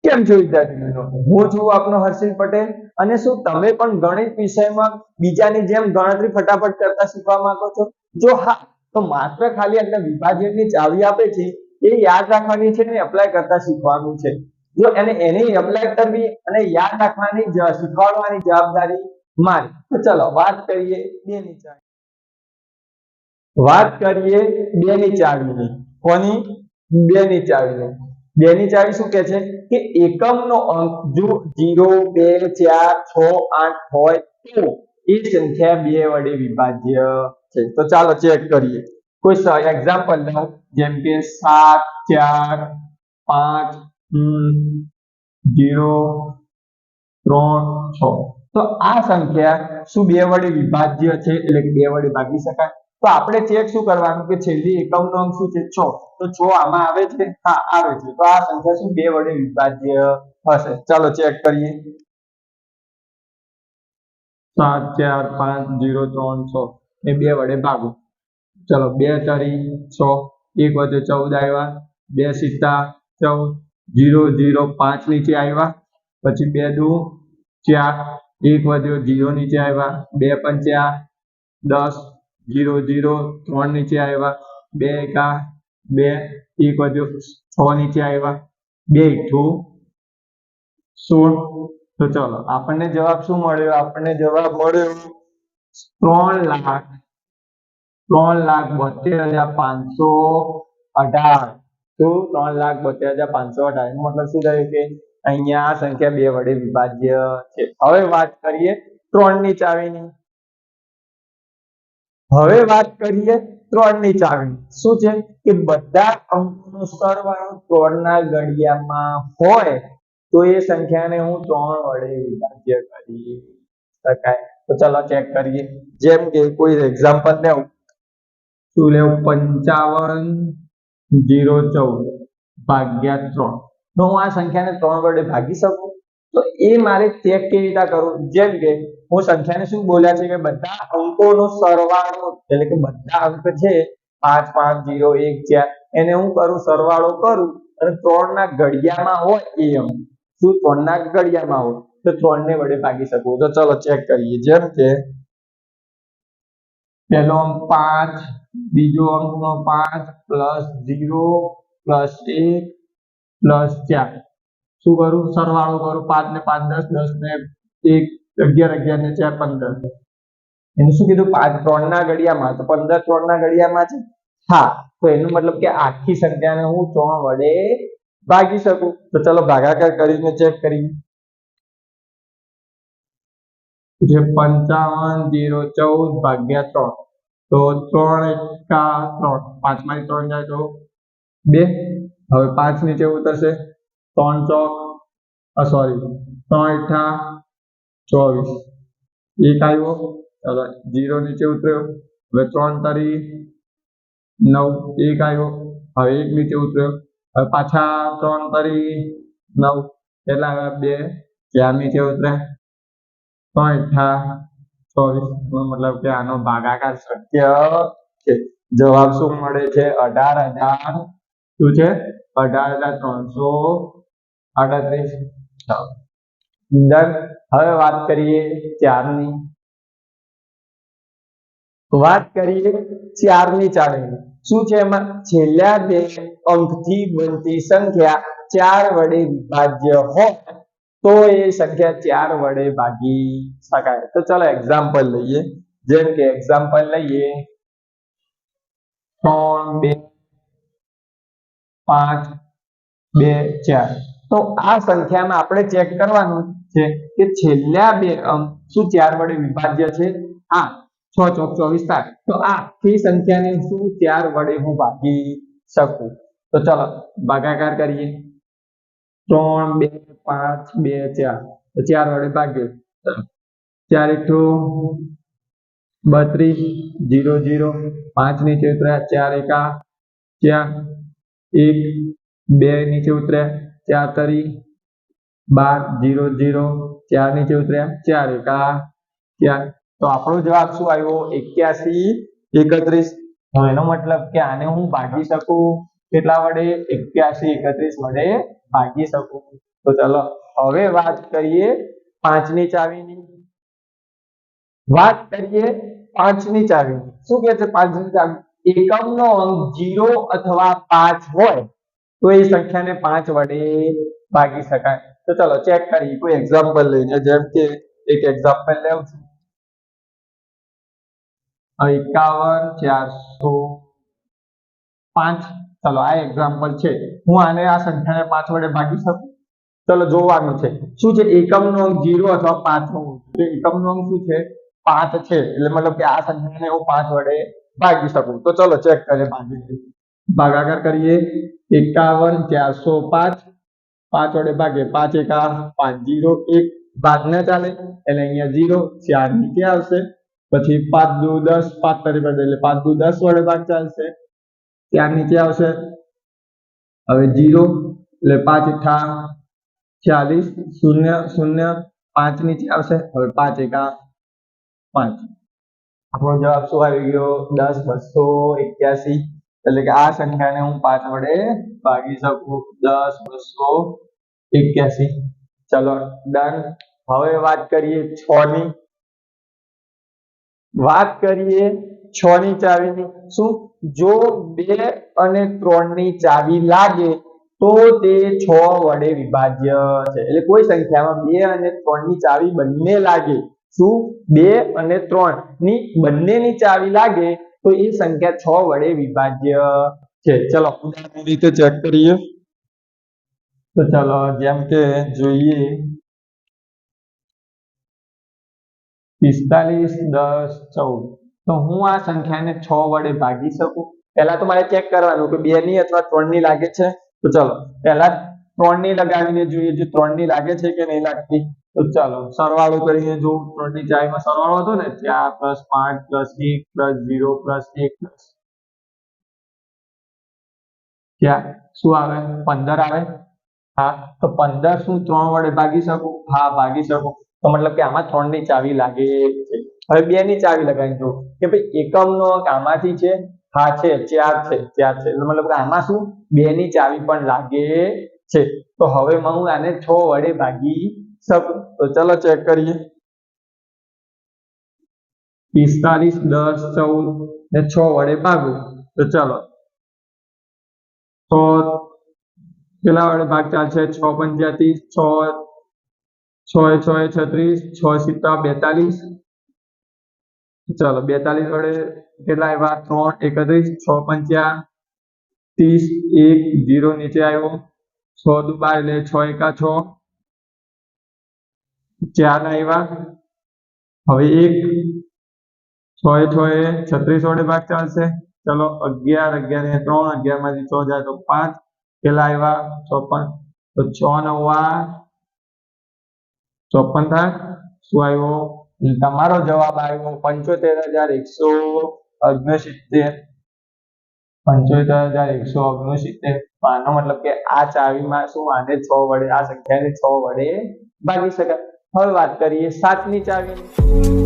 કેમ છો વિદ્યાર્થી મિત્રો, હું છું આપનો હર્ષિલ પટેલ અને શું તમે પણ ગણિત વિષયમાં બીજાની જેમ ગણતરી ફટાફટ કરતા શીખવા માંગો છો? જો હા, તો માત્ર ખાલી એટલે વિભાજનની ચાવી આપે છે એ યાદ રાખવાની છે ને એપ્લાય કરતા શીખવાનું છે. જો એની એપ્લાય કરવી અને યાદ રાખવાની શીખવાડવાની જવાબદારી મારી. તો ચલો વાત કરીએ બેની ચાવી. વાત કરીએ બેની ચાવીની. કોની? બેની ચાવીની. બેની ચાવી શું કહે છે કે એકમનો અંક જો 0, 2, 4, 6, 8 હોય તો એ સંખ્યા બે વડે વિભાજ્ય છે. તો ચાલો ચેક કરીએ. કોઈ એક્ઝામ્પલ લો, જેમ કે 7, 4, 5, 0, 3, 6. તો આ સંખ્યા શું બે વડે વિભાજ્ય છે, એટલે કે બે વડે ભાગી શકાય? તો આપણે ચેક શું કરવાનું કે છેલ્લી એકમનો અંક શું છે? 6. તો 6 આમાં આવે છે? હા, આવે છે. તો આ સંખ્યા શું બે વડે વિભાજ્ય હશે? ચાલો ચેક કરીએ. 7, 4, 5, 0, 3, 6 એ બે વડે ભાગો. ચલો 2 તારી 6, 1 વધે 14 આવ્યા, 2 સિત્તા 14, 0, 0, 5 નીચે આવ્યા, પછી 2 દુ 4, 1 વધ્યો 0 નીચે આવ્યા, 2 પંચા 10, 0, 0, 3 નીચે આવ્યા, 2 એકા 2, 1 વધ્યો 6 નીચે આવ્યા, 2 ઈઠું 16. તો ચલો આપણને જવાબ શું મળ્યો? આપણને જવાબ મળ્યો 3,72,518. તો 3,72,518 એનો મતલબ શું થયું કે અહીંયા આ સંખ્યા બે વડે વિભાજ્ય છે. હવે વાત કરીએ 3 ની ચાવીની. હવે વાત કરીએ 3 ની ચાવી. શું છે કે બધા અંકોનો સરવાળો 3 ના ઘડિયામાં હોય તો એ સંખ્યાને હું 3 વડે વિભાજ્ય કરી શકાય. તો ચાલો ચેક કરીએ. જેમ કે કોઈ એક્ઝામ્પલ લેવું. શું લેવું? 55,014 ભાગ્યા 3. તો હું આ સંખ્યાને 3 વડે ભાગી શકું? તો એ મારે ચેક કેવી રીતે કરવું? જેમ કે હું સંખ્યાને શું બોલ્યા છે કે બધા અંકોનો સરવાળો, એટલે કે બધા અંક છે 5, 5, 0, 1, 4 એને હું કરું સરવાળો કરું અને 3 ના ઘડિયામાં હોય એ અંક. શું 3 ના ઘડિયામાં હોય તો 3 ને વડે ભાગી શકું. તો ચલો ચેક કરીએ. જેમ કે પહેલો અંક 5, બીજો અંકનો 5 પ્લસ 0 પ્લસ 1 પ્લસ 4. શું કરું? સરવાળો કરું. 5 ને 5 10, 10 ને 1 11, 11 ને 4 15. એને શું કીધું? 5 3 ના ઘડિયામાં, તો 15 3 ના ઘડિયામાં છે. હા, તો એનો મતલબ કે આખી સંખ્યાને હું 3 વડે ભાગી શકું. તો ચલો ભાગાકાર કરીને ચેક કરીએ. જે 55,014 ભાગ્યા 3. તો 3 એકા 3, 5 માંથી 3 જાય તો 2. હવે 5 નીચે ઉતરશે. 3 ચોક 3 અઠા 24. 1 આવ્યો. ચલો 0 નીચે ઉતર્યો. હવે 3 તારી 9, 1 આવ્યો. હવે 1 નીચે ઉતર્યો. હવે પાછા 3 તારી 9, કેટલા આવ્યા? 2, 4 નીચે ઉતર્યા. 3 અઠા 24. મતલબ કે આનો ભાગાકાર શક્ય છે. જવાબ શું મળે છે? 18,000. શું છે? 18,338. હવે વાત કરીએ 4 ની. વાત કરીએ 4 ની ચાવીની. શું છે એમાં? છેલ્લા બે અંકથી બનતી સંખ્યા 4 વડે વિભાજ્ય હોય તો એ સંખ્યા 4 વડે ભાગી શકાય. તો ચાલો એક્ઝામ્પલ લઈએ. જેમ કે એક્ઝામ્પલ લઈએ 3, 2, 5, 2, 4. તો આ સંખ્યામાં આપણે ચેક કરવાનું છે કે છેલ્લા બે અંક શું 4 વડે વિભાજ્ય છે? હા, 6 ચોક 24 થાય. તો આ આખી સંખ્યાને શું 4 વડે હું ભાગી શકું? તો ચાલો ભાગાકાર કરીએ. 3, 2, 5, 2, 4. તો 4 વડે ભાગીએ. 4 એકઠું 32, 0, 0, 5 નીચે ઉતર્યા. 4 એકા 4, 1, 2 નીચે ઉતર્યા. 4 તારી 12, 0, 0, 4 નીચે ઉતર્યા. 4 એકા 4. તો આપણો જવાબ શું આવ્યો? 81, 31. એનો મતલબ કે આને હું ભાગી શકું કેટલા વડે? 81, 31 વડે ભાગી શકું. તો ચાલો હવે વાત કરીએ 5 ની ચાવીની. શું કહે છે 5 ની ચાવી? એકમનો અંક 0 અથવા 5 હોય તો એ સંખ્યાને 5 વડે ભાગી શકાય. તો ચાલો ચેક કરીએ કોઈ એક્ઝામ્પલ લઈને. જેમ કે એક એક્ઝામ્પલ લેવું છું. 51 405. ચલો આ એક્ઝામ્પલ છે. હું આને આ સંખ્યાને 5 વડે ભાગી શકું? ચલો જોવાનું છે શું છે. એકમનો અંક 0 અથવા 5 હોવો જોઈએ. એકમનો અંક શું છે? 5 છે. એટલે મતલબ કે આ સંખ્યાને હું 5 વડે ભાગી શકું. તો ચલો ચેક કરીએ. ભાગાકાર કરીએ. 51 405. 5 વડે ભાગે 5 એકા 5 0 1 ભાગ ન ચાલે એટલે અહીંયા 0 4 નીચે આવશે. પછી 5 દુ 10 5 તરી પડે એટલે 5 દુ 10 વડે ભાગ ચાલશે. 4 નીચે આવશે. હવે 0 એટલે 5 એકા 40 0 0 5 નીચે આવશે. હવે 5 એકા 5. આપણો જવાબ શું આવી ગયો? 10 281. એટલે કે આ સંખ્યાને હું 5 વડે ભાગી શકું. 10 281. ચલો ડન. હવે વાત કરીએ 6 ની. 6 ની ચાવીની. શું? જો 2 અને 3 ની ચાવી લાગે તો તે 6 વડે વિભાજ્ય છે. એટલે કોઈ સંખ્યામાં 2 અને 3 ની ચાવી બંને લાગે. શું? 2 અને 3 ની બંનેની ચાવી લાગે તો એ સંખ્યા 6 વડે વિભાજ્ય છે. ચલો ઉદાહરણ રીતે ચેક કરીએ. તો ચલો જેમ કે જોઈએ 45 10 14. તો હું આ સંખ્યાને 6 વડે ભાગી શકું? પહેલા તો મારે ચેક કરવાનું કે 2 ની અથવા 3 ની લાગે છે. તો ચલો પહેલા 3 ની લગાવીને જોઈએ જો 3 ની લાગે છે કે નહીં લાગતી. તો ચાલો સરવાળો કરીને જો 3 ની ચાવીમાં સરવાળો હતો ને 4 + 5 + 1 + 0 + 1 ક્યાં શું આવે? 15 આવે. હા તો 15 શું 3 વડે ભાગી શકું? હા ભાગી શકું. તો મતલબ કે આમાં 3 ની ચાવી લાગે છે. હવે 2 ની ચાવી લગાવીને જો કે ભાઈ એકમનો અંક આમાંથી છે. હા છે 4 છે. એટલે મતલબ કે આમાં શું 2 ની ચાવી પણ લાગે છે. તો હવે હું આને 6 વડે ભાગી શકું. તો ચલો ચેક કરીએ. 45 10 14 ને 6 વડે ભાગું. તો ચલો તો કેટલા વડે ભાગ ચાલશે? 6 × 5 = 30. 6 6 36 6 × 7 = 42. ચલો 42 વડે કેટલા આવ્યા? 3 31 6 × 5 = 30 1 0 નીચે આવ્યો. 6 દુ 12 એટલે 6 એકા 6 4 આવ્યા. હવે 1 6 36 વડે ભાગ ચાલશે. ચલો 11 11 ને 3 11 માંથી 6 જાય તો 5 કેટલા આવ્યા? 54. તો 6 9 54 થાય. શું આવ્યો? તમારો જવાબ આવ્યો 75169. 75169. આનો મતલબ કે આ ચાવીમાં શું આને 6 વડે આ સંખ્યાને 6 વડે ભાગી શકાય. હવે વાત કરીએ 7 ની ચાવીની.